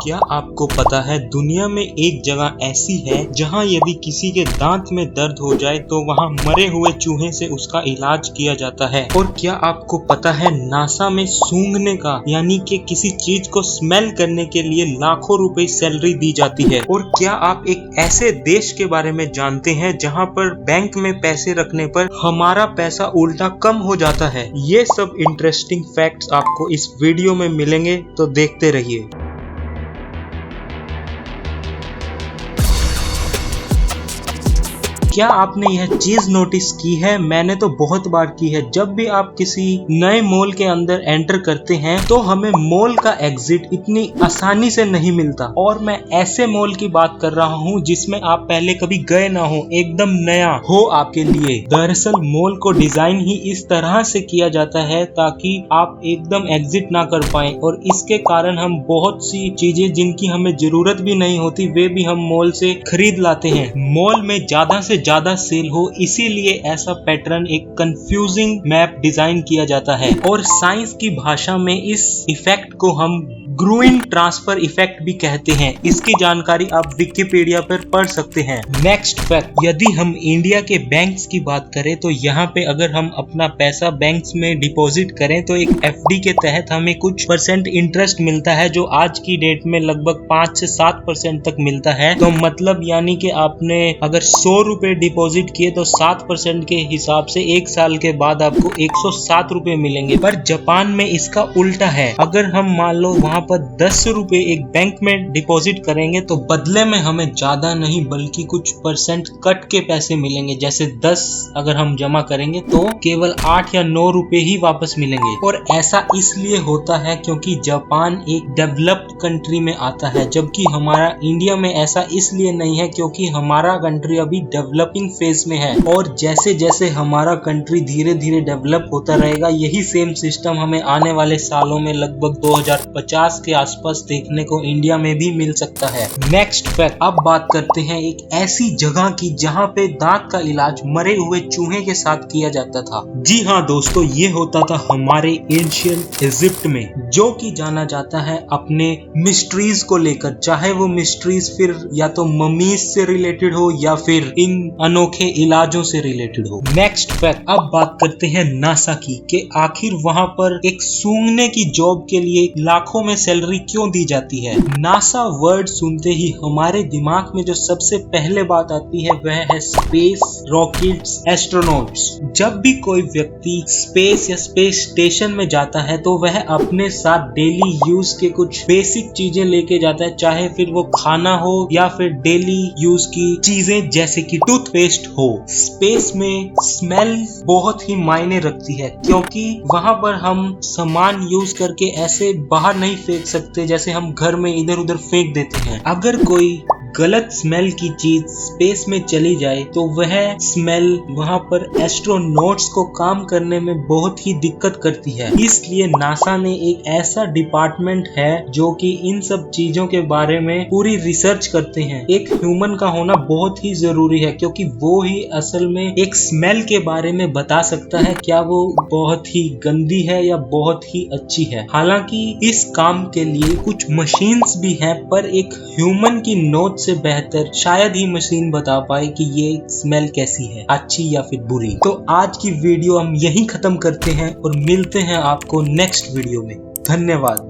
क्या आपको पता है दुनिया में एक जगह ऐसी है जहां यदि किसी के दांत में दर्द हो जाए तो वहां मरे हुए चूहे से उसका इलाज किया जाता है। और क्या आपको पता है नासा में सूंघने का यानी कि किसी चीज को स्मेल करने के लिए लाखों रुपए सैलरी दी जाती है। और क्या आप एक ऐसे देश के बारे में जानते हैं जहां पर बैंक में पैसे रखने पर हमारा पैसा उल्टा कम हो जाता है। ये सब इंटरेस्टिंग फैक्ट्स आपको इस वीडियो में मिलेंगे, तो देखते रहिए। क्या आपने यह चीज नोटिस की है? मैंने तो बहुत बार की है। जब भी आप किसी नए मॉल के अंदर एंटर करते हैं तो हमें मॉल का एग्जिट इतनी आसानी से नहीं मिलता। और मैं ऐसे मॉल की बात कर रहा हूँ जिसमें आप पहले कभी गए ना हो, एकदम नया हो आपके लिए। दरअसल मॉल को डिजाइन ही इस तरह से किया जाता है ताकि आप एकदम एग्जिट ना कर पाए, और इसके कारण हम बहुत सी चीजें जिनकी हमें जरूरत भी नहीं होती वे भी हम मॉल से खरीद लाते हैं। मॉल में ज्यादा से ज्यादा सेल हो इसीलिए ऐसा पैटर्न एक कंफ्यूजिंग मैप डिजाइन किया जाता है। और साइंस की भाषा में इस इफेक्ट को हम ग्रूइंग ट्रांसफर इफेक्ट भी कहते हैं। इसकी जानकारी आप विकिपीडिया पर पढ़ सकते हैं। नेक्स्ट फैक्ट, यदि हम इंडिया के बैंक्स की बात करें तो यहाँ पे अगर हम अपना पैसा बैंक्स में डिपॉजिट करें तो एक एफडी के तहत हमें कुछ % इंटरेस्ट मिलता है, जो आज की डेट में लगभग 5 से 7% तक मिलता है। तो मतलब यानी कि आपने अगर 100 रुपए डिपॉजिट किए तो 7% के हिसाब से 1 साल के बाद आपको 107 रुपए मिलेंगे। पर जापान में इसका उल्टा है। अगर हम मान लो वहाँ पर 10 रुपए एक बैंक में डिपॉजिट करेंगे तो बदले में हमें ज्यादा नहीं बल्कि कुछ % कट के पैसे मिलेंगे। जैसे 10 अगर हम जमा करेंगे तो केवल 8 या 9 रुपए ही वापस मिलेंगे। और ऐसा इसलिए होता है क्योंकि जापान एक डेवलप्ड कंट्री में आता है, जबकि हमारा इंडिया में ऐसा इसलिए नहीं है क्योंकि हमारा कंट्री अभी डेवलपिंग फेज में है। और जैसे जैसे हमारा कंट्री धीरे धीरे डेवलप होता रहेगा, यही सेम सिस्टम हमें आने वाले सालों में लगभग 2050 के आसपास देखने को इंडिया में भी मिल सकता है। नेक्स्ट फैक्ट, अब बात करते हैं एक ऐसी जगह की जहां पे दांत का इलाज मरे हुए चूहे के साथ किया जाता था। जी हाँ दोस्तों, ये होता था हमारे एंशिएंट इजिप्ट में, जो कि जाना जाता है अपने मिस्ट्रीज को लेकर। चाहे वो मिस्ट्रीज फिर या तो ममीज से रिलेटेड हो या फिर इन अनोखे इलाजों से रिलेटेड हो। नेक्स्ट फैक्ट, अब बात करते हैं नासा की कि आखिर वहां पर एक सूंघने की जॉब के लिए लाखों में सैलरी क्यों दी जाती है। नासा वर्ड सुनते ही हमारे दिमाग में जो सबसे पहले बात आती है वह है स्पेस, रॉकेट्स, एस्ट्रोनॉट्स। जब भी कोई व्यक्ति स्पेस या स्पेस स्टेशन में जाता है तो वह अपने साथ डेली यूज के कुछ बेसिक चीजें लेके जाता है, चाहे फिर वो खाना हो या फिर डेली यूज की चीजें जैसे कि टूथपेस्ट हो। स्पेस में स्मेल बहुत ही मायने रखती है क्योंकि वहां पर हम सामान यूज करके ऐसे बाहर नहीं फेंक सकते जैसे हम घर में इधर उधर फेंक देते हैं। अगर कोई गलत स्मेल की चीज स्पेस में चली जाए तो वह स्मेल वहां पर एस्ट्रोनॉट्स को काम करने में बहुत ही दिक्कत करती है। इसलिए नासा ने एक ऐसा डिपार्टमेंट है जो कि इन सब चीजों के बारे में पूरी रिसर्च करते हैं। एक ह्यूमन का होना बहुत ही जरूरी है क्योंकि वो ही असल में एक स्मेल के बारे में बता सकता है क्या वो बहुत ही गंदी है या बहुत ही अच्छी है। हालांकि इस काम के लिए कुछ मशीन्स भी हैं, पर एक ह्यूमन की नोट से बेहतर शायद ही मशीन बता पाए कि ये स्मेल कैसी है, अच्छी या फिर बुरी। तो आज की वीडियो हम यहीं खत्म करते हैं और मिलते हैं आपको नेक्स्ट वीडियो में। धन्यवाद।